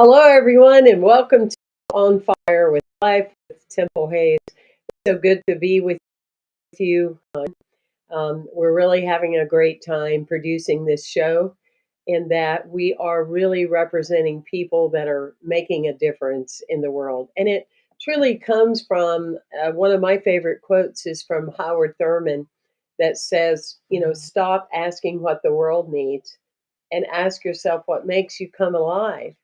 Hello, everyone, and welcome to On Fire with Life with Temple Hayes. So good to be with you. We're really having a great time producing this show, in that we are really representing people that are making a difference in the world. And it truly comes from one of my favorite quotes is from Howard Thurman that says, stop asking what the world needs and ask yourself what makes you come alive,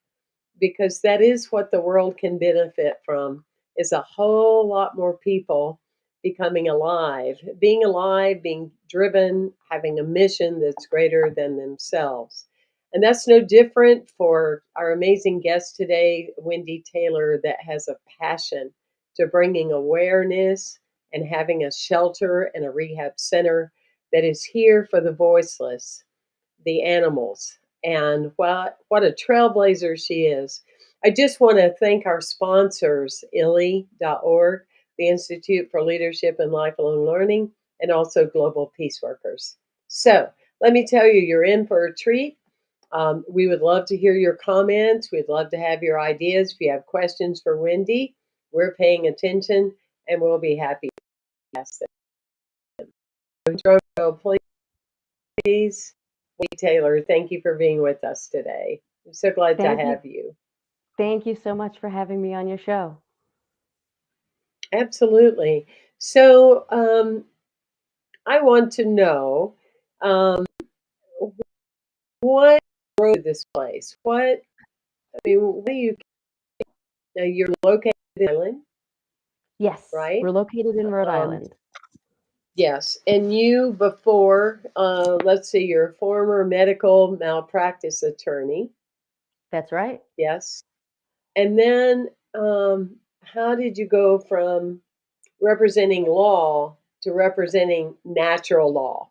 because that is what the world can benefit from, is a whole lot more people becoming alive, being driven, having a mission that's greater than themselves. And that's no different for our amazing guest today, Wendy Taylor, that has a passion to bringing awareness and having a shelter and a rehab center that is here for the voiceless, the animals. And what a trailblazer she is. I just want to thank our sponsors, ILLI.org, the Institute for Leadership and Lifelong Learning, and also Global Peace Workers. So let me tell you, you're in for a treat. We would love to hear your comments. We'd love to have your ideas. If you have questions for Wendy, we're paying attention and we'll be happy to ask them. Drum roll, please. Wendy Taylor, thank you for being with us today. I'm so glad to Thank you. have you. Thank you so much for having me on your show. Absolutely. So, I want to know, what drove this place? What do you, now you're located in Ireland, Yes, right? we're located in Rhode Um, Island. yes. And you, before, let's see, you're a former medical malpractice attorney. That's right. Yes. And then, how did you go from representing law to representing natural law?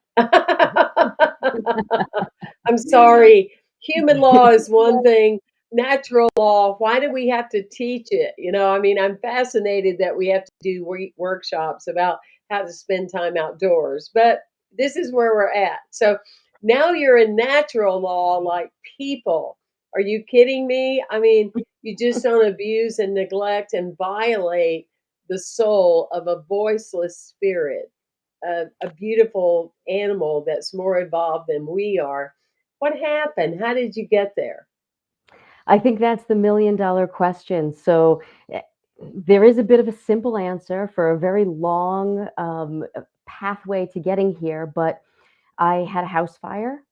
I'm sorry. Human law is one thing, natural law, why do we have to teach it? I'm fascinated that we have to do workshops about how to spend time outdoors, but this is where we're at. So now you're in natural law, like people. Are you kidding me? You just don't abuse and neglect and violate the soul of a voiceless spirit, a beautiful animal that's more evolved than we are. What happened? How did you get there? I think that's the $1,000,000 question. So eh, there is a bit of a simple answer for a very long pathway to getting here, but I had a house fire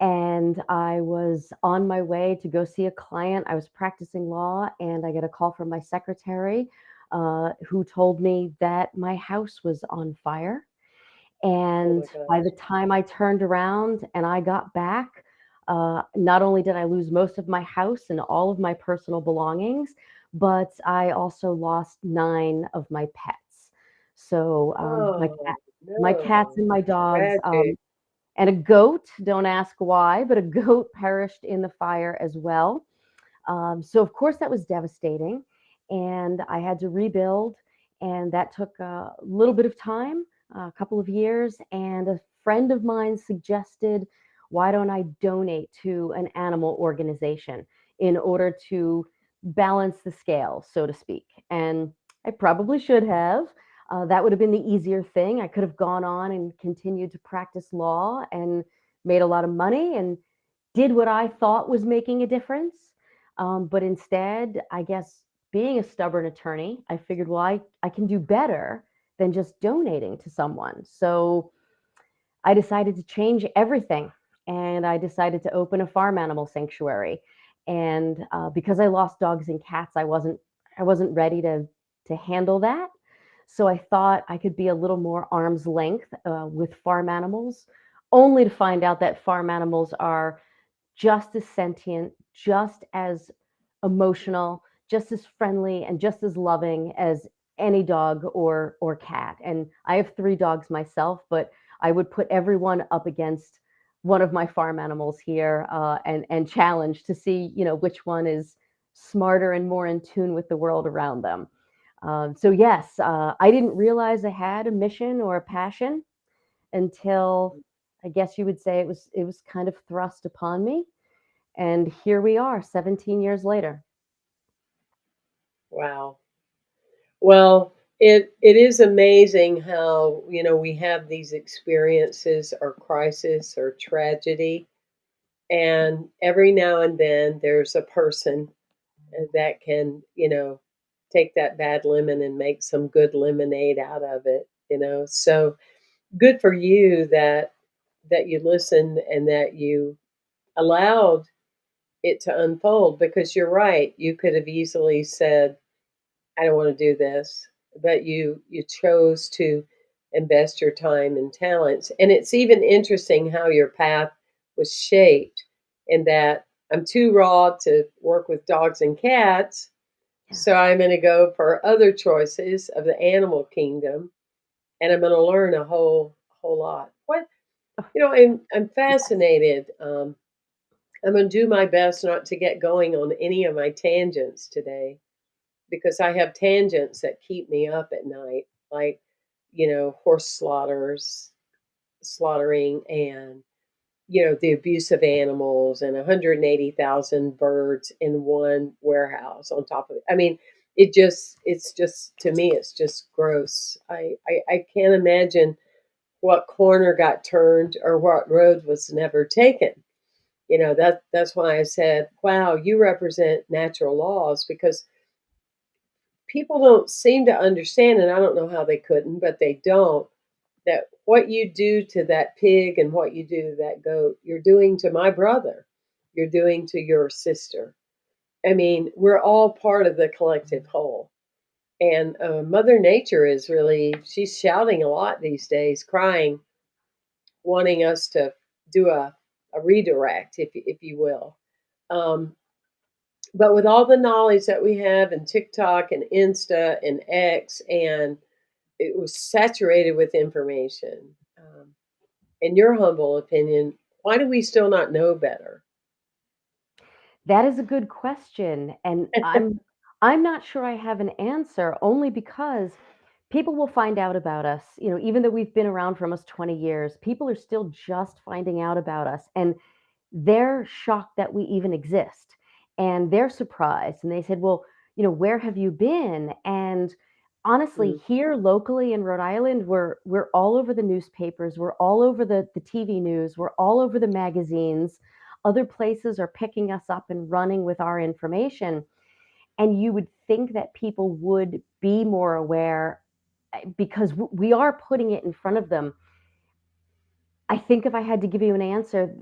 and I was on my way to go see a client. I was practicing law and I get a call from my secretary who told me that my house was on fire. Oh And my by the gosh. time I turned around and I got back, not only did I lose most of my house and all of my personal belongings, but I also lost 9 of my pets. So Oh my cats no. and my dogs, Tragic. and a goat. Don't ask why, but a goat perished in the fire as well. So of course that was devastating, and I had to rebuild, and that took a little bit of time, a couple of years. And a friend of mine suggested, why don't I donate to an animal organization in order to balance the scale, so to speak? And I probably should have. That would have been the easier thing. I could have gone on and continued to practice law and made a lot of money and did what I thought was making a difference. But instead, I guess being a stubborn attorney, I figured, well, I can do better than just donating to someone. So I decided to change everything. And I decided to open a farm animal sanctuary. And because I lost dogs and cats, I wasn't ready to handle that. So I thought I could be a little more arm's length with farm animals, only to find out that farm animals are just as sentient, just as emotional, just as friendly, and just as loving as any dog or cat. And I have 3 dogs myself, but I would put everyone up against one of my farm animals here, and challenge to see, which one is smarter and more in tune with the world around them. So yes, I didn't realize I had a mission or a passion until, I guess you would say, it was kind of thrust upon me. And here we are 17 years later. Wow. Well, it is amazing how, we have these experiences or crisis or tragedy, and every now and then there's a person that can, take that bad lemon and make some good lemonade out of it. So good for you that you listened and that you allowed it to unfold, because you're right. You could have easily said, I don't want to do this, but you chose to invest your time and talents. And it's even interesting how your path was shaped, in that I'm too raw to work with dogs and cats, Yeah. so I'm going to go for other choices of the animal kingdom, and I'm going to learn a whole lot. What I'm fascinated. I'm going to do my best not to get going on any of my tangents today, because I have tangents that keep me up at night, like, horse slaughtering, and, the abuse of animals, and 180,000 birds in one warehouse on top of it. I mean, it's just, to me, it's just gross. I can't imagine what corner got turned or what road was never taken. That's why I said, wow, you represent natural laws, because people don't seem to understand, and I don't know how they couldn't, but they don't, that what you do to that pig and what you do to that goat, you're doing to my brother, you're doing to your sister. I mean, we're all part of the collective whole. And Mother Nature is really, she's shouting a lot these days, crying, wanting us to do a redirect, if you will. Um, but with all the knowledge that we have, and TikTok and Insta and X, and it was saturated with information. In your humble opinion, why do we still not know better? That is a good question, and I'm not sure I have an answer, only because people will find out about us, even though we've been around for almost 20 years, people are still just finding out about us, and they're shocked that we even exist, and they're surprised, and they said, "Well, where have you been?" And honestly, Mm, here locally in Rhode Island, we're all over the newspapers, we're all over the TV news, we're all over the magazines. Other places are picking us up and running with our information, and you would think that people would be more aware, because we are putting it in front of them. I think if I had to give you an answer,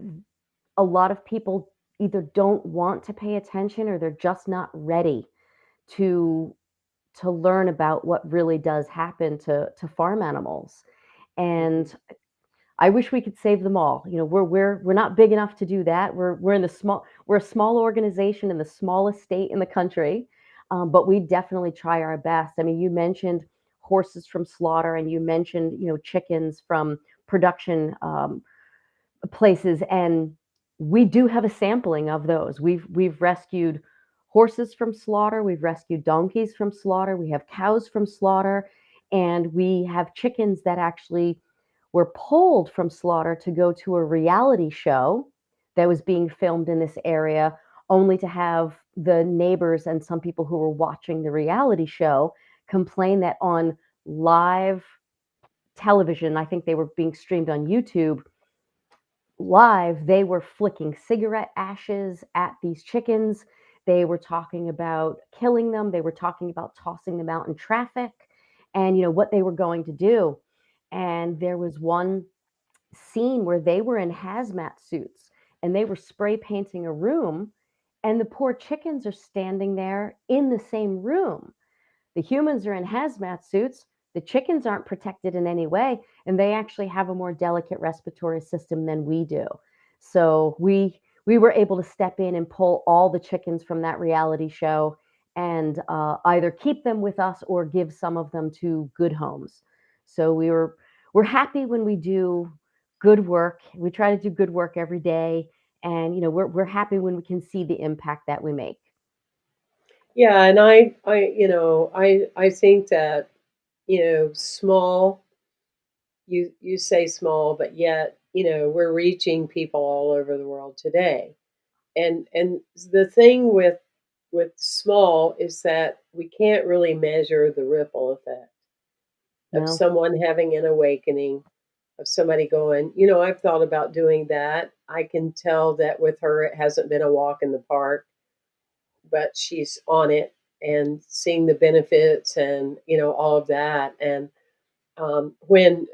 a lot of people either don't want to pay attention, or they're just not ready to learn about what really does happen to farm animals. mhm, And I wish we could save them all. We're not big enough to do that. We're a small organization in the smallest state in the country, but we definitely try our best. I mean, you mentioned horses from slaughter, and you mentioned chickens from production places, and we do have a sampling of those. We've rescued horses from slaughter, we've rescued donkeys from slaughter, we have cows from slaughter, and we have chickens that actually were pulled from slaughter to go to a reality show that was being filmed in this area, only to have the neighbors and some people who were watching the reality show complain that on live television, I think they were being streamed on YouTube live, they were flicking cigarette ashes at these chickens. They were talking about killing them. They were talking about tossing them out in traffic, and what they were going to do. And there was one scene where they were in hazmat suits, and they were spray painting a room, and the poor chickens are standing there in the same room. The humans are in hazmat suits. The chickens aren't protected in any way, and they actually have a more delicate respiratory system than we do. So we were able to step in and pull all the chickens from that reality show, and either keep them with us or give some of them to good homes. So we're happy when we do good work. We try to do good work every day, and we're happy when we can see the impact that we make. yeah, and I think that, small, you say small, but yet, we're reaching people all over the world today. And the thing with small is that we can't really measure the ripple effect of No. someone having an awakening, of somebody going, I've thought about doing that. I can tell that with her, it hasn't been a walk in the park, but she's on it and seeing the benefits and, all of that. And when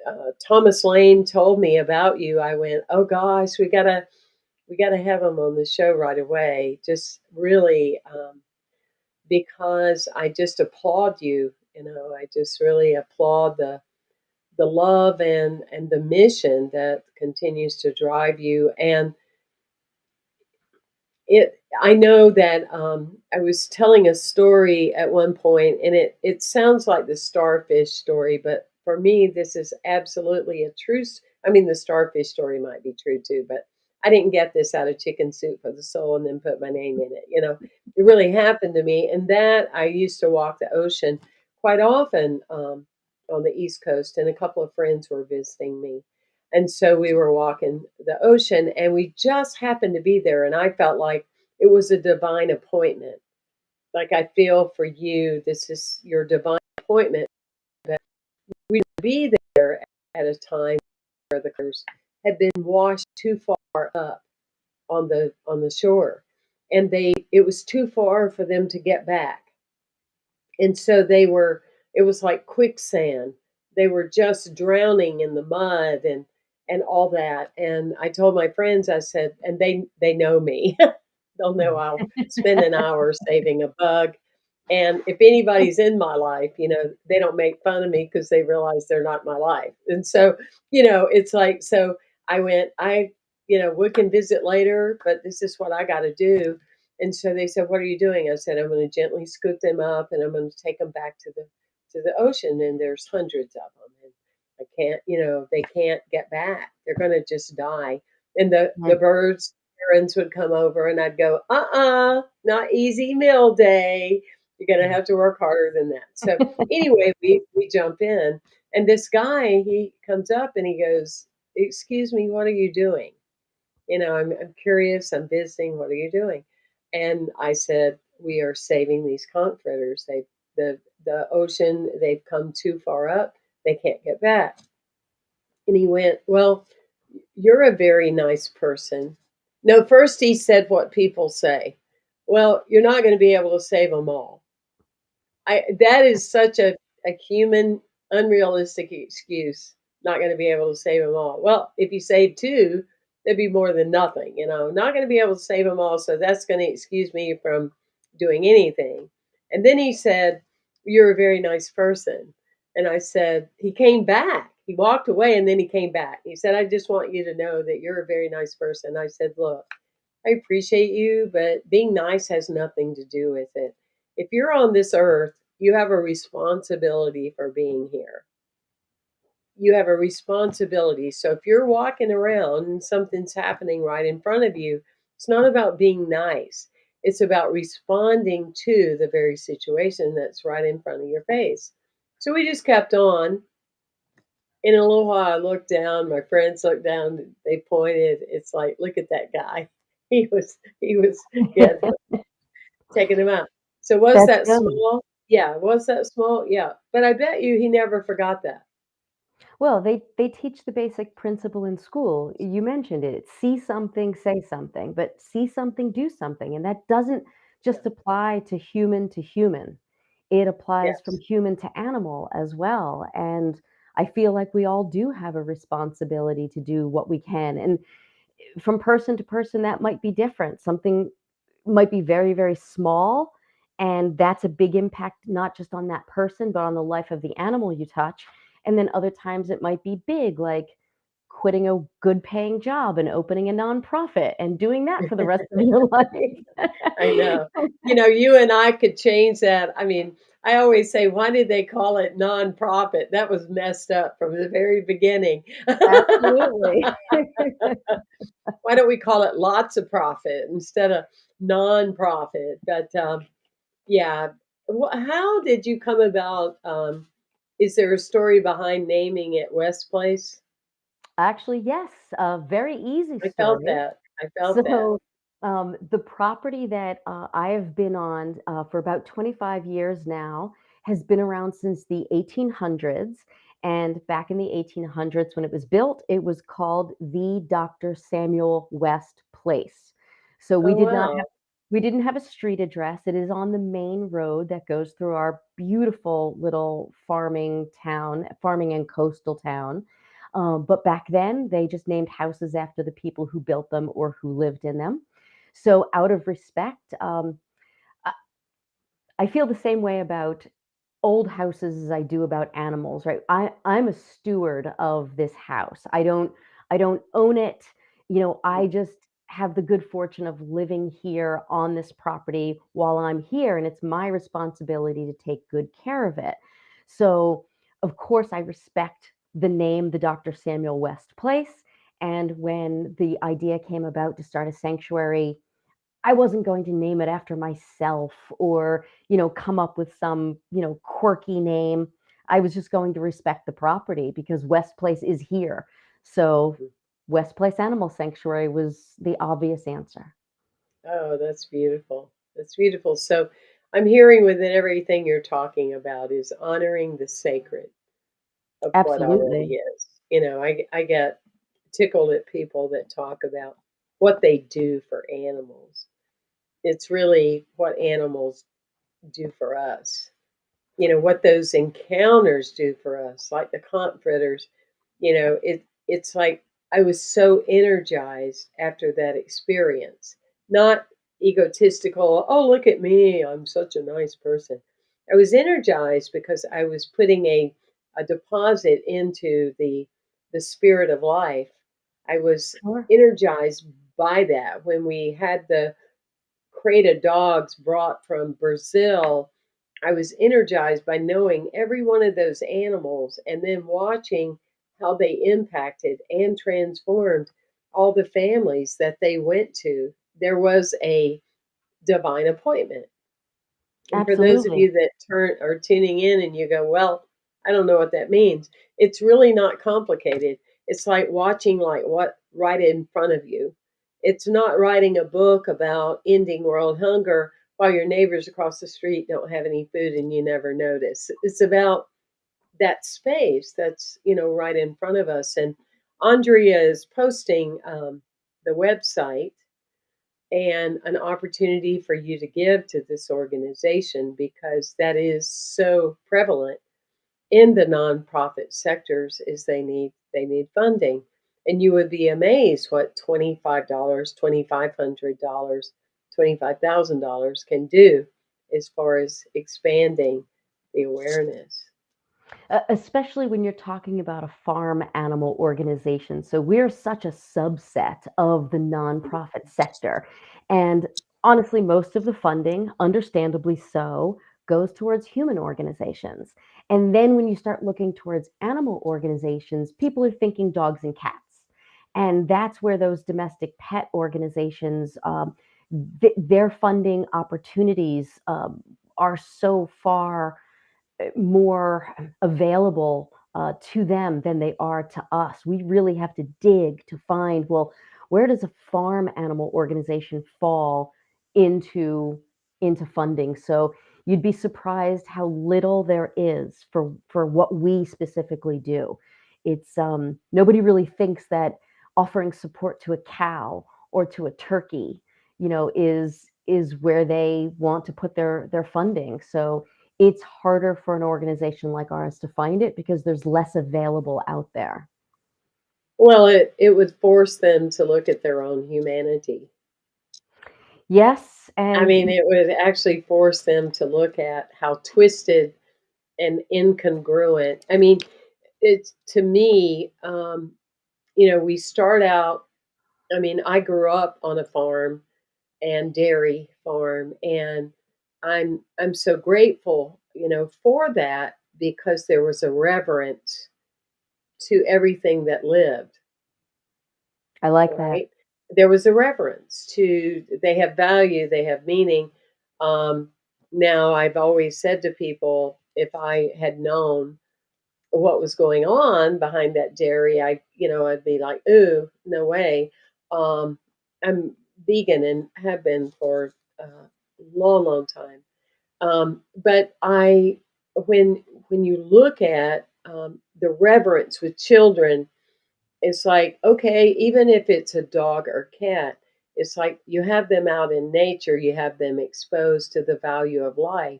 Thomas Lane told me about you, I went, "Oh gosh, we gotta have him on the show right away." Just really, because I just applaud you. I just really applaud the love and the mission that continues to drive you. And I know that I was telling a story at one point, and it sounds like the starfish story, but for me, this is absolutely a I mean, the starfish story might be true too, but I didn't get this out of Chicken Soup for the Soul and then put my name in it. It really happened to me, and that I used to walk the ocean quite often on the East Coast, and a couple of friends were visiting me. And so we were walking the ocean and we just happened to be there. And I felt like it was a divine appointment. Like I feel for you, this is your divine appointment that we would be there at a time where the colors had been washed too far up on the shore. And it was too far for them to get back. And so it was like quicksand. They were just drowning in the mud and all that. And I told my friends, I said, and they know me. They'll know I'll spend an hour saving a bug. And if anybody's in my life, they don't make fun of me because they realize they're not my life. And so, it's like, so I went, we can visit later, but this is what I got to do. And so they said, "What are you doing?" I said, "I'm going to gently scoop them up and I'm going to take them back to the ocean. And there's hundreds of them, and I can't, they can't get back. They're going to just die." And the birds parents would come over, and I'd go, not easy meal day. You're going to have to work harder than that." So anyway, we jump in, and this guy he comes up and he goes, "Excuse me, what are you doing?" I'm curious. I'm visiting. What are you doing? And I said, "We are saving these conch fritters. The ocean. They've come too far up. They can't get back." And he went, "Well, you're a very nice person." No, first he said what people say. "Well, you're not going to be able to save them all." That is such a human, unrealistic excuse. Not going to be able to save them all. Well, if you save two, that'd be more than nothing. Not going to be able to save them all, so that's going to excuse me from doing anything. And then he said, "You're a very nice person." And I said, he came back. He walked away and then he came back. He said, "I just want you to know that you're a very nice person." I said, "Look, I appreciate you, but being nice has nothing to do with it. If you're on this earth, you have a responsibility for being here. You have a responsibility. So if you're walking around and something's happening right in front of you, it's not about being nice. It's about responding to the very situation that's right in front of your face." So we just kept on. In a little while, I looked down. My friends looked down. They pointed. It's like, "Look at that guy. He was getting taking him out." So was That's that good. small? Yeah. Was that small? Yeah. But I bet you he never forgot that. Well, they teach the basic principle in school. You mentioned it. See something, say something, but see something, do something. And that doesn't Yeah. just apply to human to human. It applies from Yes. human to animal as well. And I feel like we all do have a responsibility to do what we can. And from person to person, that might be different. Something might be very, very small, and that's a big impact, not just on that person, but on the life of the animal you touch. And then other times it might be big, like quitting a good paying job and opening a nonprofit and doing that for the rest of your life. I know. You and I could change that. I mean, I always say, why did they call it nonprofit? That was messed up from the very beginning. Absolutely. Why don't we call it lots of profit instead of nonprofit? But yeah, how did you come about? Is there a story behind naming it West Place? Actually, yes, a very easy I felt story. that. I felt that. So, The property that I have been on for about 25 years now has been around since the 1800s. And back in the 1800s, when it was built, it was called the Dr. Samuel West Place. So Oh, wow. we didn't have a street address. It is on the main road that goes through our beautiful little farming town, farming and coastal town. But back then, they just named houses after the people who built them or who lived in them. So, out of respect, I I feel the same way about old houses as I do about animals, right? I'm a steward of this house. I don't own it. You know, I just have the good fortune of living here on this property while I'm here, and it's my responsibility to take good care of it. So, of course, I respect the name, the Dr. Samuel West Place. And when the idea came about to start a sanctuary, I wasn't going to name it after myself or, come up with some, quirky name. I was just going to respect the property because West Place is here. So West Place Animal Sanctuary was the obvious answer. Oh, that's beautiful. That's beautiful. So I'm hearing within everything you're talking about is honoring the sacred of what already Absolutely. is. I get tickled at people that talk about what they do for animals. It's really what animals do for us. What those encounters do for us, like the comforters. It's like I was so energized after that experience, not egotistical. Oh, look at me, I'm such a nice person. I was energized because I was putting a deposit into the spirit of life. I was Sure. energized by that when we had the crate of dogs brought from Brazil. I was energized by knowing every one of those animals and then watching how they impacted and transformed all the families that they went to. There was a divine appointment. And for those of Absolutely. you that are tuning in and you go, well, I don't know what that means. It's really not complicated. It's like watching like what right in front of you. It's not writing a book about ending world hunger while your neighbors across the street don't have any food and you never notice. It's about that space that's, right in front of us. And Andrea is posting the website and an opportunity for you to give to this organization because that is so prevalent in the nonprofit sectors is they need funding. And you would be amazed what $25, $2,500, $25,000 can do as far as expanding the awareness. Especially when you're talking about a farm animal organization. So we're such a subset of the nonprofit sector. And honestly, most of the funding, understandably so, goes towards human organizations. And then when you start looking towards animal organizations, people are thinking dogs and cats. And that's where those domestic pet organizations, their funding opportunities are so far more available to them than they are to us. We really have to dig to find, well, where does a farm animal organization fall into into funding? So you'd be surprised how little there is for what we specifically do. It's nobody really thinks that offering support to a cow or to a turkey, is where they want to put their funding. So it's harder for an organization like ours to find it because there's less available out there. Well, it would force them to look at their own humanity. Yes, I and mean, it would actually force them to look at how twisted and incongruent. I mean, it's to me, we start out. I mean, I grew up on a farm and dairy farm, and I'm so grateful, for that because there was a reverence to everything that lived. I like that. Right? There was a reverence to. They have value, they have meaning. Um, Now, I've always said to people, if I had known what was going on behind that dairy, I'd be like, ooh, no way. Um, I'm vegan and have been for a long, long time. But when you look at the reverence with children, it's like, okay, even if it's a dog or cat, it's like you have them out in nature, you have them exposed to the value of life.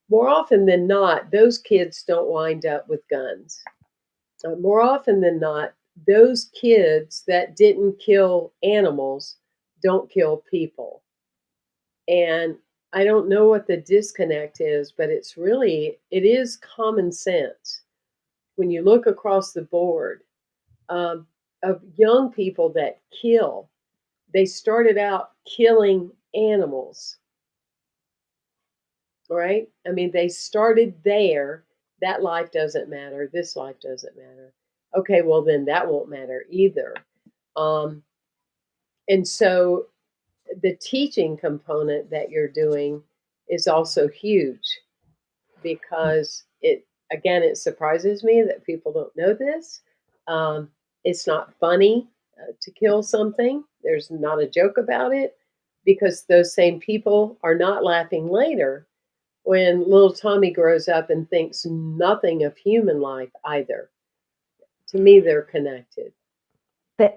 More often than not, those kids don't wind up with guns. More often than not, those kids that didn't kill animals don't kill people. And I don't know what the disconnect is, but it is common sense when you look across the board um, of young people that kill. They started out killing animals, right? I mean, they started there. That life doesn't matter. This life doesn't matter. Okay, well, then that won't matter either. Um, and so the teaching component that you're doing is also huge because it surprises me that people don't know this. It's not funny to kill something. There's not a joke about it because those same people are not laughing later when little Tommy grows up and thinks nothing of human life either. To me, they're connected.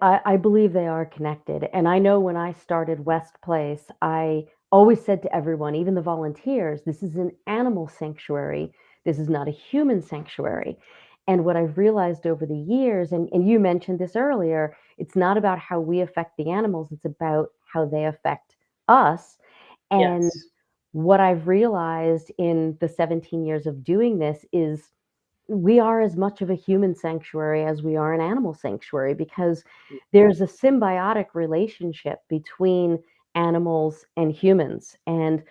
I believe they are connected. And I know when I started West Place, I always said to everyone, even the volunteers, this is an animal sanctuary. This is not a human sanctuary. And what I've realized over the years, and you mentioned this earlier, it's not about how we affect the animals, it's about how they affect us. And Yes. what I've realized in the 17 years of doing this is we are as much of a human sanctuary as we are an animal sanctuary because there's a symbiotic relationship between animals and humans. And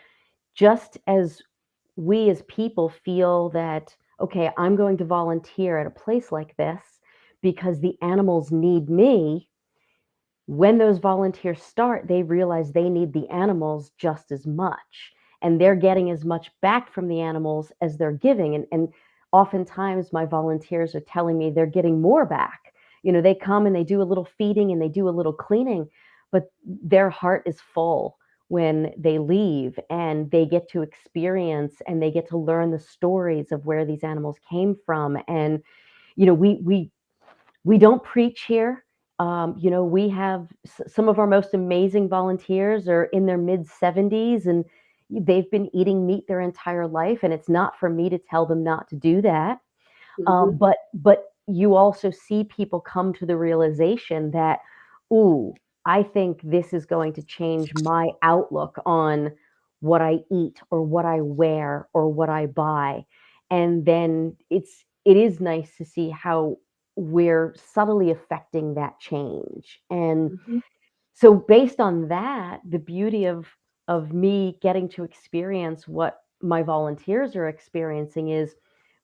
just as we as people feel that, okay, I'm going to volunteer at a place like this because the animals need me, when those volunteers start, they realize they need the animals just as much. And they're getting as much back from the animals as they're giving. And oftentimes, my volunteers are telling me they're getting more back. You know, they come and they do a little feeding and they do a little cleaning, but their heart is full when they leave and they get to experience and they get to learn the stories of where these animals came from. And, you know, we don't preach here. You know, we have some of our most amazing volunteers are in their mid 70s and they've been eating meat their entire life. And it's not for me to tell them not to do that. Mm-hmm. But you also see people come to the realization that, ooh, I think this is going to change my outlook on what I eat or what I wear or what I buy. And then it is nice to see how we're subtly affecting that change. And Mm-hmm. so based on that, the beauty of me getting to experience what my volunteers are experiencing is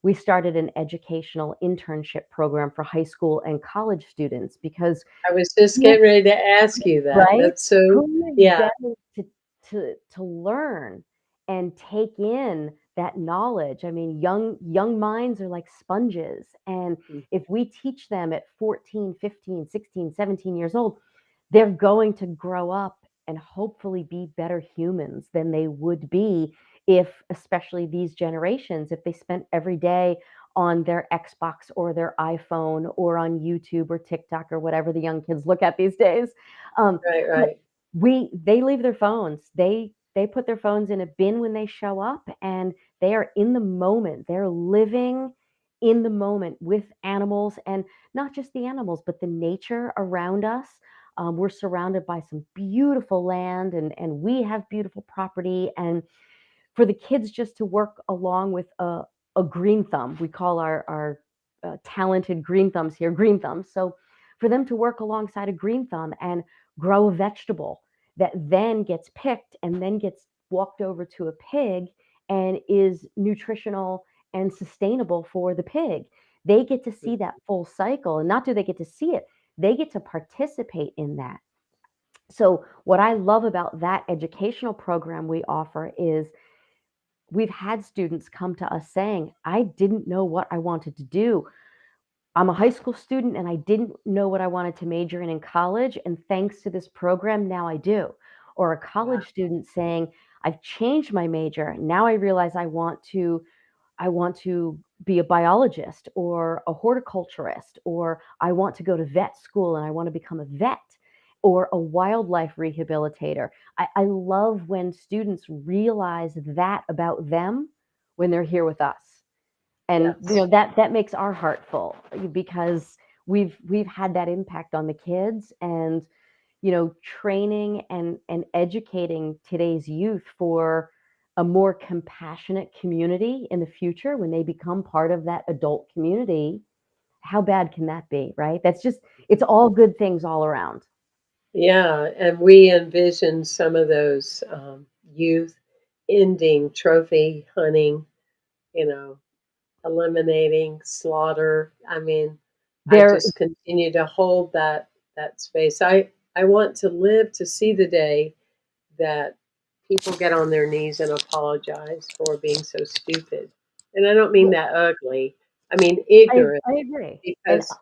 we started an educational internship program for high school and college students because I was just who getting ready to ask you that. right? That's so, Who is yeah. better to learn and take in that knowledge? I mean, young minds are like sponges, and Mm. if we teach them at 14, 15, 16, 17 years old, they're going to grow up and hopefully be better humans than they would be if, especially these generations, if they spent every day on their Xbox or their iPhone or on YouTube or TikTok or whatever the young kids look at these days. Right, But right. they leave their phones. They put their phones in a bin when they show up and they are in the moment. They're living in the moment with animals and not just the animals, but the nature around us. We're surrounded by some beautiful land and we have beautiful property. And for the kids just to work along with a green thumb. We call our talented green thumbs here green thumbs. So for them to work alongside a green thumb and grow a vegetable that then gets picked and then gets walked over to a pig and is nutritional and sustainable for the pig. They get to see that full cycle. And not do they get to see it, they get to participate in that. So, what I love about that educational program we offer is we've had students come to us saying, I didn't know what I wanted to do. I'm a high school student and I didn't know what I wanted to major in college. And thanks to this program, now I do. Or a Wow. college student saying, I've changed my major. Now I realize I want to be a biologist or a horticulturist, or I want to go to vet school and I want to become a vet or a wildlife rehabilitator. I love when students realize that about them when they're here with us. And Yes. that makes our heart full because we've had that impact on the kids and training and educating today's youth for a more compassionate community in the future when they become part of that adult community. How bad can that be, right? That's just, it's all good things all around. Yeah, and we envision some of those youth ending trophy hunting, you know, eliminating slaughter. I mean, I There, just continue to hold that space. I want to live to see the day that people get on their knees and apologize for being so stupid. And I don't mean that ugly. I mean ignorant, I agree. And because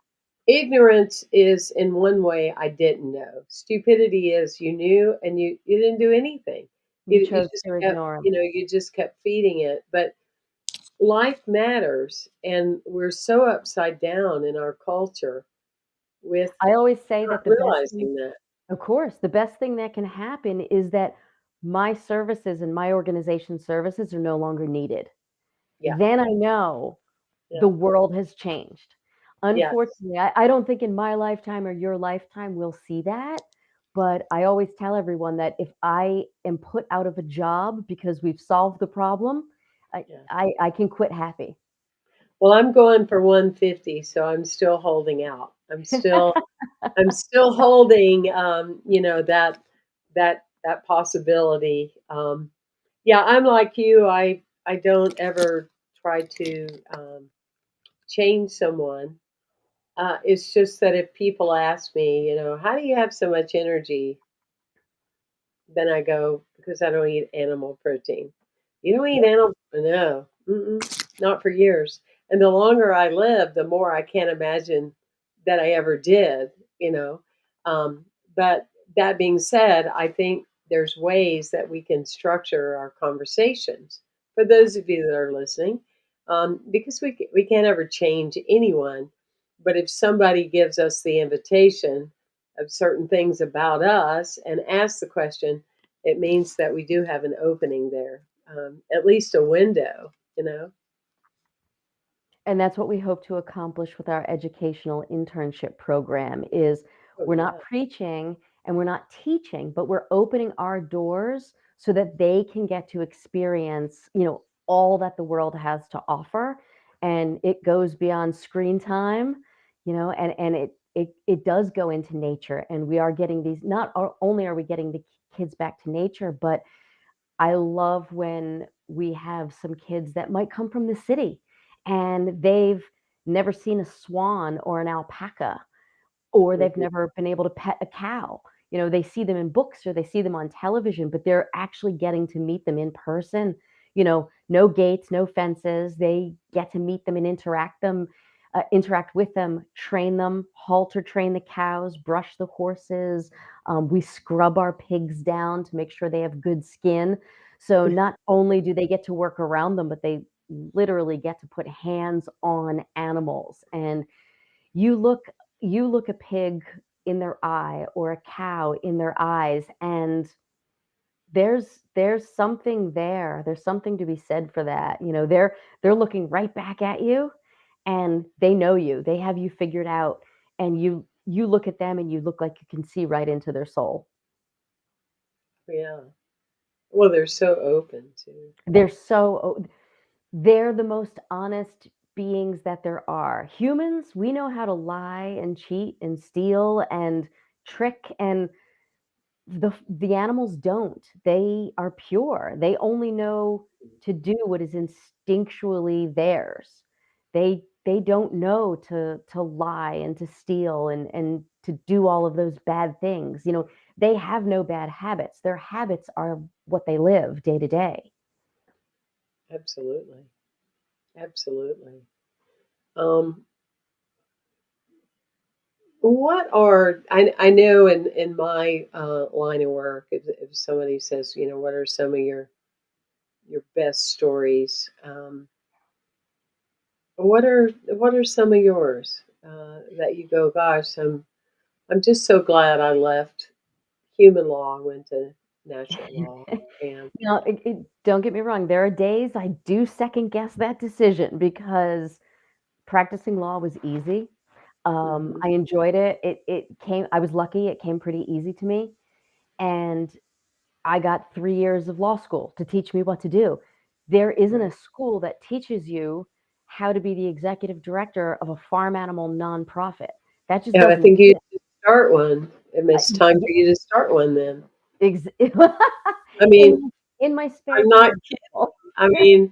ignorance is in one way I didn't know. Stupidity is you knew and you didn't do anything. you You chose just to kept, ignore them. you just kept feeding it. But life matters, and we're so upside down in our culture with I always say not that the best thing, realizing that. of course, the best thing that can happen is that my services and my organization services are no longer needed. Yeah, Then I know the yeah, world has changed. yes, Unfortunately, I don't think in my lifetime or your lifetime we'll see that. But I always tell everyone that if I am put out of a job because we've solved the problem, yeah. I can quit happy. Well, I'm going for 150, so I'm still holding out. I'm still holding, that possibility. Yeah, I'm like you. I don't ever try to change someone. It's just that if people ask me, how do you have so much energy? Then I go, because I don't eat animal protein. You don't eat Yep. animal? No, not for years. And the longer I live, the more I can't imagine that I ever did. You know. Um, but that being said, I think there's ways that we can structure our conversations for those of you that are listening, because we can't ever change anyone. But if somebody gives us the invitation of certain things about us and ask the question, it means that we do have an opening there, at least a window, you know? And that's what we hope to accomplish with our educational internship program is Oh, we're not yeah. preaching and we're not teaching, but we're opening our doors so that they can get to experience, all that the world has to offer. And it goes beyond screen time, and it does go into nature. And we are getting these, only are we getting the kids back to nature, but I love when we have some kids that might come from the city and they've never seen a swan or an alpaca, or they've Mhm. never been able to pet a cow. They see them in books or they see them on television, but they're actually getting to meet them in person. No gates, no fences. They get to meet them and interact with them, train them, halter train the cows, brush the horses. We scrub our pigs down to make sure they have good skin. So not only do they get to work around them, but they literally get to put hands on animals. And you look you look a pig in their eye or a cow in their eyes, and there's something there. There's something to be said for that. They're looking right back at you, and they know you. They have you figured out, and you look at them and you look like you can see right into their soul. Yeah. Well, they're so open too. They're the most honest beings that there are. Humans, we know how to lie and cheat and steal and trick, and the animals don't. They are pure. They only know to do what is instinctually theirs. They don't know to lie and to steal and to do all of those bad things. They have no bad habits. Their habits are what they live day to day. Absolutely. Absolutely. Um, What are I know in my line of work, if somebody says, you know, what are some of your best stories? What are some of yours that you go, gosh, I'm just so glad I left human law, went to natural law, and Don't get me wrong, there are days I do second guess that decision because practicing law was easy. mhm, I enjoyed it. I was lucky, it came pretty easy to me, and I got 3 years of law school to teach me what to do. There isn't a right. school that teaches you how to be the executive director of a farm animal nonprofit. That just Yeah, I doesn't think you exist. should start one. It's time Y for you to start one then. ex I in mean, in my spare I'm not time, people. I mean,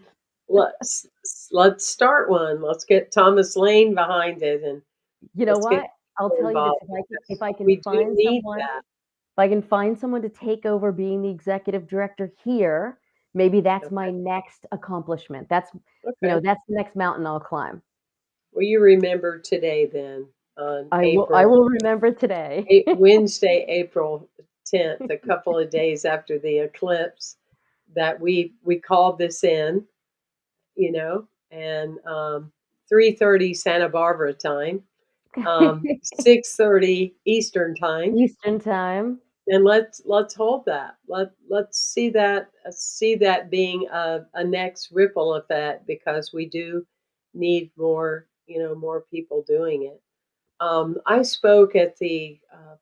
let's start one. Let's get Thomas Lane behind it, and You know let's get what? I'll people tell you this, involved if because I can we do find need someone that. if I can find someone to take over being the executive director here, maybe that's my Okay, next accomplishment. okay. That's the next mountain I'll climb. Well, you remember today then on I will remember today. Wednesday, April 10th, a couple of days after the eclipse, that we called this in, you know, and 3:30 Santa Barbara time, 6:30 Eastern time. Eastern time. And let's hold that. Let's see that being a next ripple effect because we do need more, you know, more people doing it. I spoke at the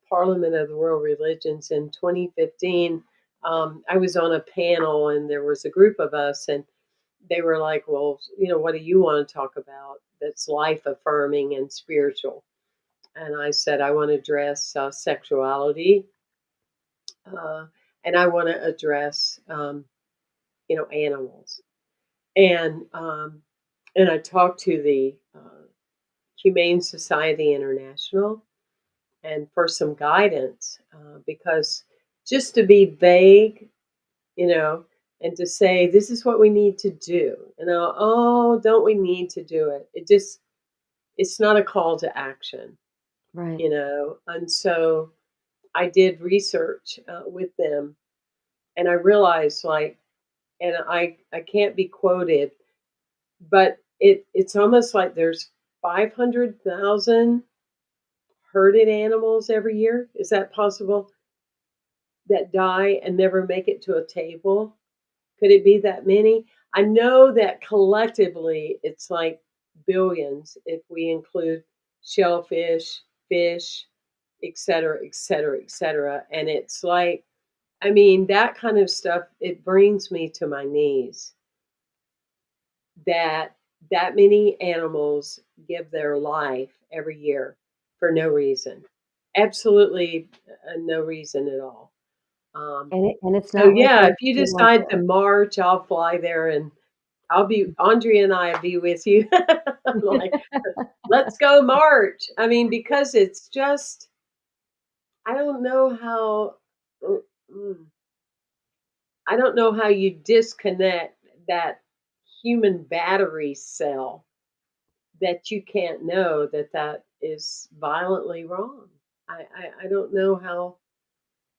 Parliament of the World Religions in 2015. I was on a panel and there was a group of us, and they were like, "Well, you know, what do you want to talk about that's life affirming and spiritual?" And I said, "I want to address sexuality." uh, and I want to address, you know, animals. And I talked to the Humane Society International and for some guidance because just to be vague, you know, and to say this is what we need to do, you know, oh, don't we need to do it? It's not a call to action, Right. you know. And so I did research with them, and I realized like and I can't be quoted, but it's almost like there's 500,000 herded animals every year. Is that possible? That die and never make it to a table? Could it be that many? I know that collectively it's like billions if we include shellfish, fish, et cetera, et cetera, et cetera. And it's like, I mean, that kind of stuff, it brings me to my knees that that many animals give their life every year for no reason. Absolutely no reason at all. Um, And it's so not like yeah, they if you they want decide to. to march, I'll fly there and I'll be Andrea and I will be with you. Like, let's go march. I mean, because it's just I don't know how mm, mm, I don't know how you disconnect that human battery cell that you can't know that that is violently wrong. I don't know how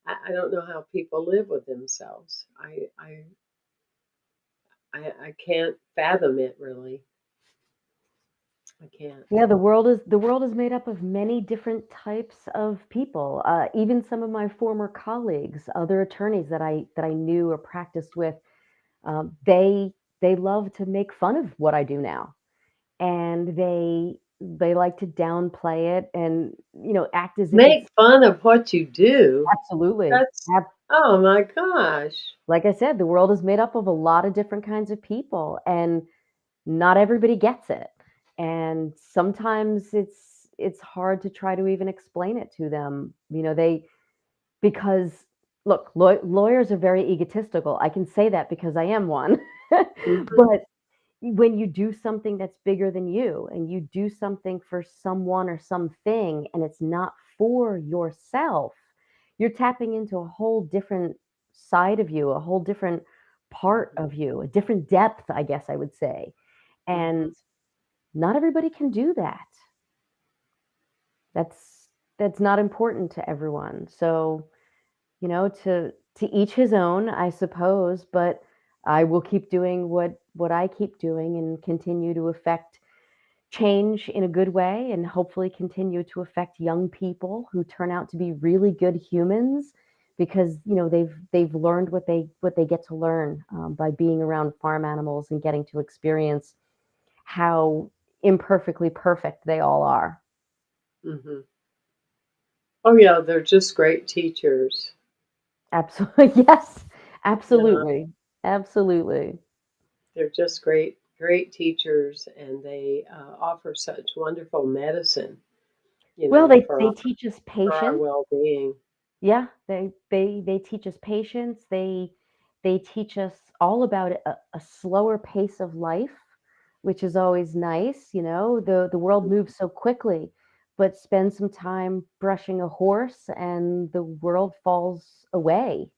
I don't know how people live with themselves. I can't fathom it really. I can't. Yeah, the world is made up of many different types of people. Even some of my former colleagues, other attorneys that I knew or practiced with, um, they they love to make fun of what I do now, and they like to downplay it and act as if Make it's fun of what you do. absolutely. That's oh my gosh. Like I said, the world is made up of a lot of different kinds of people, and not everybody gets it. And sometimes it's hard to try to even explain it to them. Because look, lawyers are very egotistical. I can say that because I am one. Mhm, But when you do something that's bigger than you and you do something for someone or something and it's not for yourself, you're tapping into a whole different side of you, a whole different part mhm, of you, a different depth, I guess I would say. And mhm. not everybody can do that. That's that's not important to everyone. So, to each his own, I suppose, but I will keep doing what I keep doing and continue to affect change in a good way and hopefully continue to affect young people who turn out to be really good humans because they've learned what they get to learn by being around farm animals and getting to experience how imperfectly perfect they all are. Hmm. Oh, yeah, they're just great teachers. Absolutely. Yes, Yeah, absolutely, absolutely. they're just great teachers, and they offer such wonderful medicine, Well, for they teach us our patience. well-being. Yeah, they teach us patience. They teach us all about a slower pace of life, which is always nice. The world moves so quickly, but spend some time brushing a horse, and the world falls away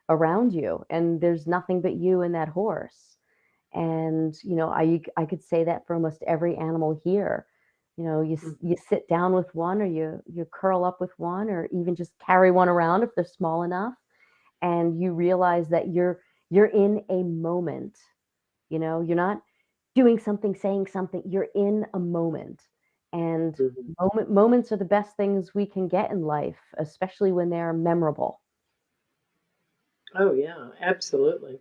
around you, and there's nothing but you and that horse. And I could say that for almost every animal here. You sit down with one, or you curl up with one, or even just carry one around if they're small enough, and you realize that you're in a moment. You're not doing something, saying something. You're in a moment, and Mhm. moments are the best things we can get in life, especially when they're memorable. Oh, yeah, absolutely.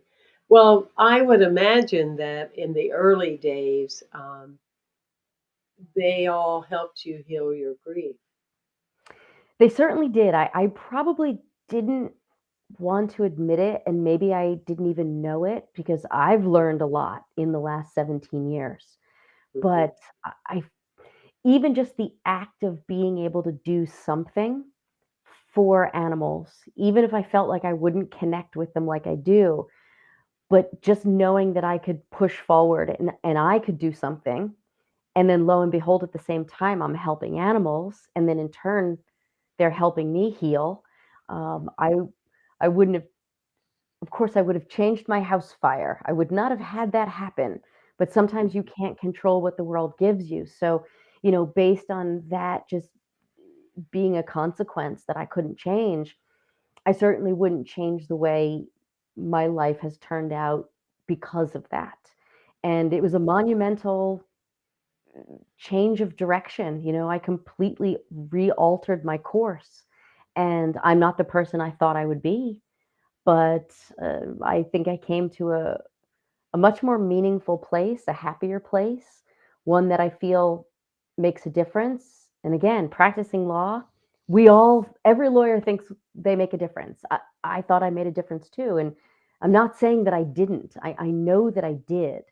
Well, I would imagine that in the early days, they all helped you heal your grief. They certainly did. I probably didn't want to admit it, and maybe I didn't even know it because I've learned a lot in the last 17 years. Mhm. But I even just the act of being able to do something for animals, even if I felt like I wouldn't connect with them like I do, but just knowing that I could push forward and I could do something, and then lo and behold, at the same time, I'm helping animals, and then in turn, they're helping me heal. I wouldn't have Of course, I would have changed my house fire. I would not have had that happen, but sometimes you Mhm. can't control what the world gives you. So, based on that just being a consequence that I couldn't change, I certainly wouldn't change the way my life has turned out because of that. And it was a monumental change of direction. I completely re-altered my course, and I'm not the person I thought I would be, but I think I came to a much more meaningful place, a happier place, one that I feel makes a difference. And again, practicing law, every lawyer thinks they make a difference. I thought I made a difference too. And I'm not saying that I didn't. I know that I did,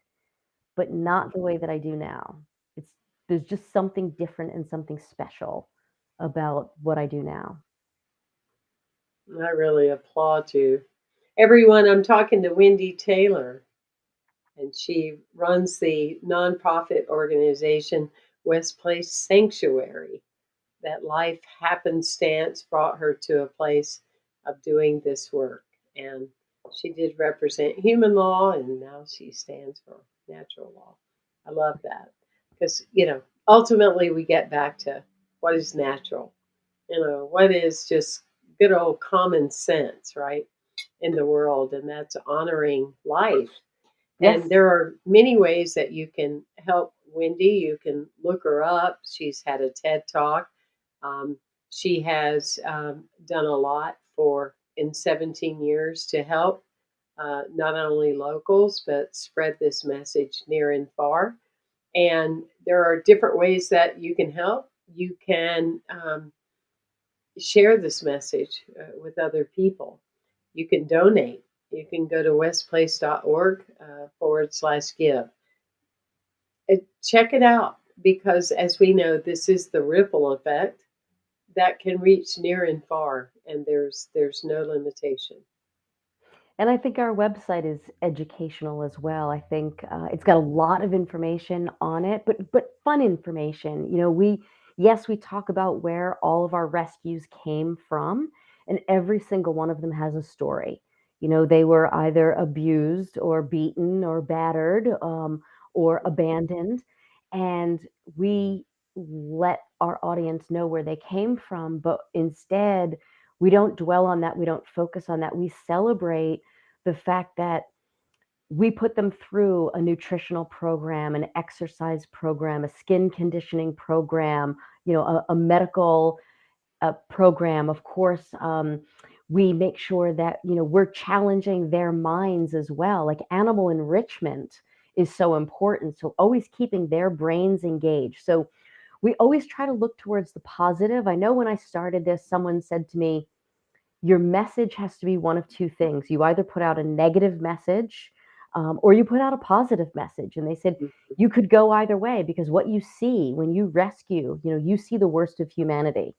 but not the way that I do now. It's There's just something different and something special about what I do now. I really applaud you. Everyone, I'm talking to Wendy Taylor, and she runs the nonprofit organization West Place Sanctuary. That life happenstance brought her to a place of doing this work. And she did represent human law, and now she stands for natural law. I love that because, ultimately we get back to what is natural, what is just good old common sense, right, in the world, and that's honoring life. And Yes. there are many ways that you can help Wendy. You can look her up. She's had a TED Talk. Um, she has done a lot for in 17 years to help not only locals but spread this message near and far. And there are different ways that you can help. You can share this message with other people. You can donate. You can go to westplace.org /give. Check it out because, as we know, this is the ripple effect that can reach near and far, and there's no limitation. And I think our website is educational as well. I think it's got a lot of information on it, but fun information. We talk about where all of our rescues came from, and every single one of them has a story. They were either abused or beaten or battered or abandoned, and we let our audience know where they came from, but instead, we don't dwell on that, we don't focus on that. We celebrate the fact that we put them through a nutritional program, an exercise program, a skin conditioning program, a medical program. Of course, we make sure that we're challenging their minds as well. Like animal enrichment is so important. So always keeping their brains engaged. So we always try to look towards the positive. I know when I started this, someone said to me, your message has to be one of two things. You either put out a negative message or you put out a positive message. And they said Mhm. you could go either way because what you see when you rescue, you see the worst of humanity.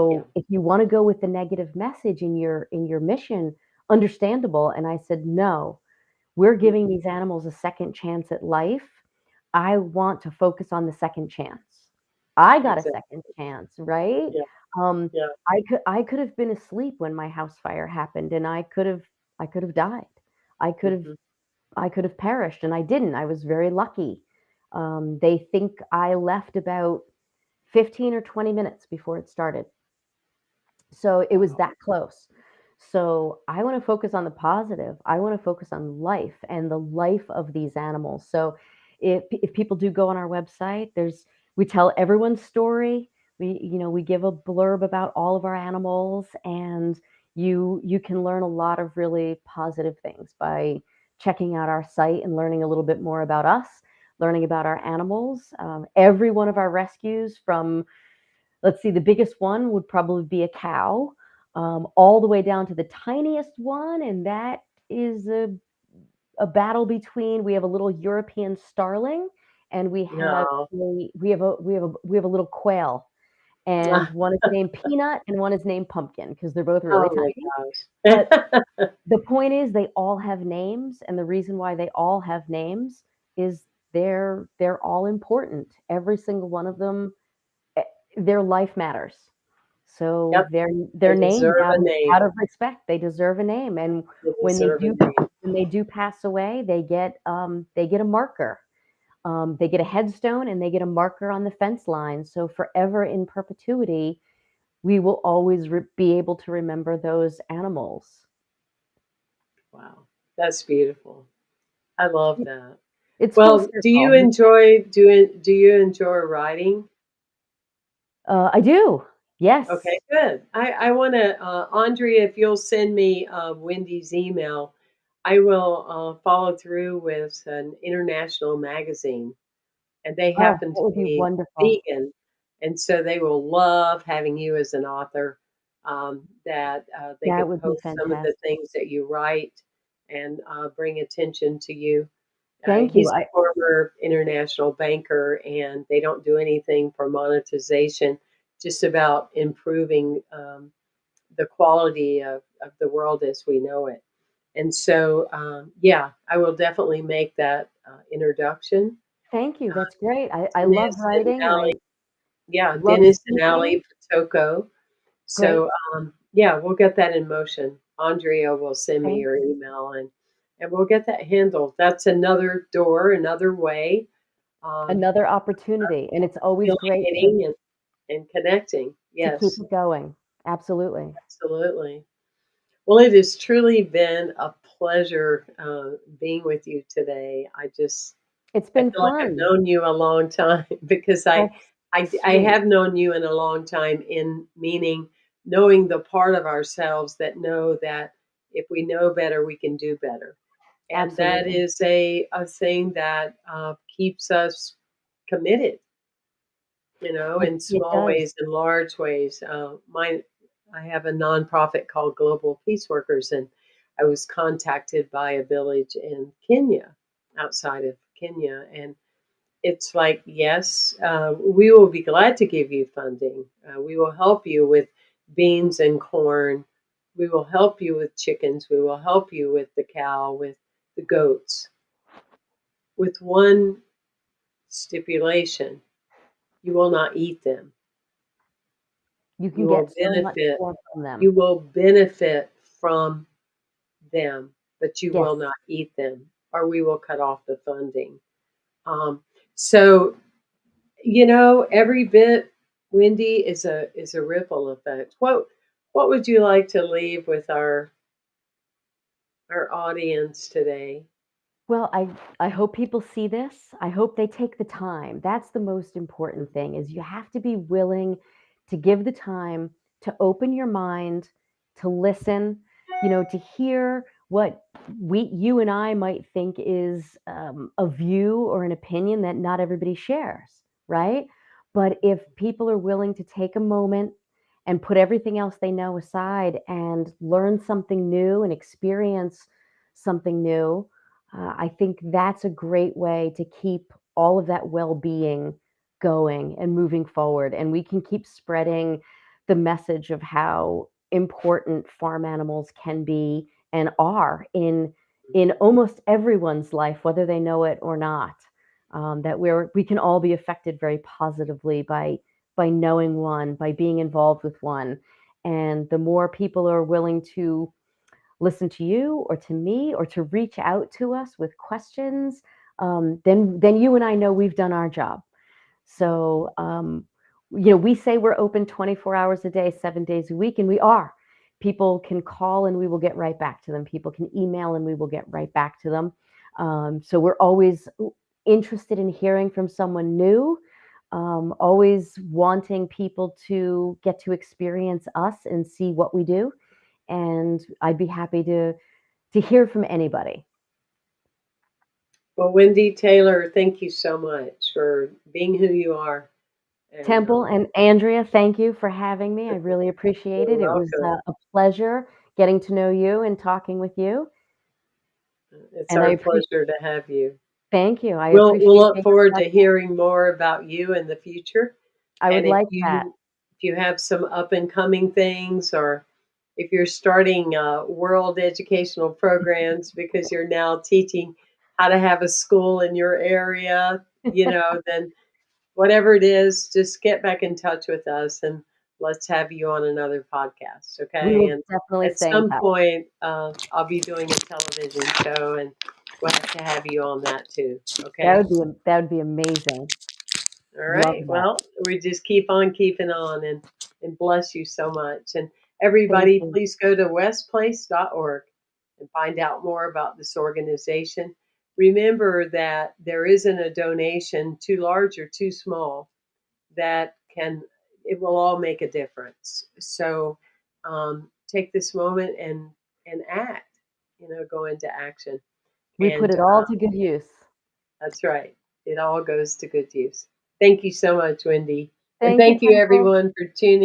Yeah. So if you want to go with the negative message in your mission, understandable. And I said, no, we're giving Mhm. these animals a second chance at life. I want to focus on the second chance. I got a Exactly. second chance, right? Yeah. Um, Yeah. I could have been asleep when my house fire happened, and I could have died. I could have Mhm. I could have perished, and I didn't. I was very lucky. They think I left about 15 or 20 minutes before it started. So it was Wow. that close. So I want to focus on the positive. I want to focus on life and the life of these animals. So if people do go on our website, we tell everyone's story. We give a blurb about all of our animals, and you can learn a lot of really positive things by checking out our site and learning a little bit more about us, learning about our animals. Every one of our rescues from, let's see, the biggest one would probably be a cow, all the way down to the tiniest one, and that is a battle between. We have a little European starling, and No. we have a little quail, and Ah, one is named Peanut and one is named Pumpkin because they're both really oh my tiny. But gosh. the point is, they all have names, and the reason why they all have names is they're all important. Every single one of them, eh, their life matters. So Yep, they're they named deserve a name. out of respect. They deserve a name, and They when they deserve a do name. when they do pass away, they get a marker. They get a headstone and they get a marker on the fence line. So forever in perpetuity, we will always be able to remember those animals. Wow, that's beautiful. I love that. It's full Well, circle. do you enjoy writing? I do. Okay, Yes. good. I wanna, Andrea, if you'll send me, Wendy's email, I will, follow through with an international magazine, and they Oh, happen that to would be be wonderful. vegan, and so they will love having you as an author, that, they That could would be post some of the fantastic. things that you write and, bring attention to you. Thank you. He's a former international banker, and they don't do anything for monetization, just about improving the quality of the world as we know it. And so, yeah, I will definitely make that introduction. Thank you. That's great. I love Dennis and writing. I Allie, yeah, love Dennis and speaking. Allie Fatoko. Great. So, yeah, we'll get that in motion. Andrea will send me Thank your you. email, and we'll get that handled. That's another door, another way um, Another opportunity, and it's always great to communicating and connecting. to keep Yes, it going. Absolutely. absolutely. Well, it has truly been a pleasure being with you today. It's I been feel like I've fun. known you a long time because That's I sweet. have known you in a long time, in meaning knowing the part of ourselves that know that if we know better, we can do better. And that Absolutely. is a thing that keeps us committed, It in it small does. ways and large ways. I have a nonprofit called Global Peace Workers, and I was contacted by a village in Kenya, outside of Kenya, and it's like, yes, we will be glad to give you funding. We will help you with beans and corn. We will help you with chickens. We will help you with the cow, with the goats, with one stipulation: you will not eat them. You can You will get so much benefit more from them. you will benefit from them, but you will Yes. not eat them, or we will cut off the funding. Um, so Every bit, Wendy, is a ripple effect. What would you like to leave with our audience today? Well, I hope people see this. I hope they take the time. That's the most important thing is you have to be willing to give the time to open your mind, to listen, to hear what you and I might think is a view or an opinion that not everybody shares, right? But if people are willing to take a moment and put everything else they know aside and learn something new and experience something new, I think that's a great way to keep all of that well-being going and moving forward, and we can keep spreading the message of how important farm animals can be and are in almost everyone's life, whether they know it or not. That we can all be affected very positively by knowing one, by being involved with one, and the more people are willing to listen to you or to me or to reach out to us with questions, then you and I know we've done our job. So, we say we're open 24 hours a day, 7 days a week, and we are. People can call and we will get right back to them. People can email and we will get right back to them. So we're always interested in hearing from someone new, always wanting people to get to experience us and see what we do. And I'd be happy to hear from anybody. Well, Wendy Taylor, thank you so much for being who you are. And Temple and Andrea, thank you for having me. I really appreciate you're it. It was welcome. a pleasure getting to know you and talking with you. It's And I our appreciate pleasure to have you. Thank you. I We'll appreciate look being on forward the to podcast. hearing more about you in the future. I would And if like that. you have some up and coming things, or if you're starting world educational programs because you're now teaching how to have a school in your area, then whatever it is, just get back in touch with us and let's have you on another podcast, We okay? will And definitely at stay in some touch. point, I'll be doing a television show, and we'll have to have you on that too, okay? That would be amazing. All Love right. that. Well, we just keep on keeping on, and bless you so much. And Thank everybody, you. please go to westplace.org and find out more about this organization. Remember that there isn't a donation too large or too small that it will all make a difference. So take this moment and act, go into action. We put And it all to good use. that's right. It all goes to good use. Thank you so much, Wendy. And Thank you, thank you, Temple. everyone, for tuning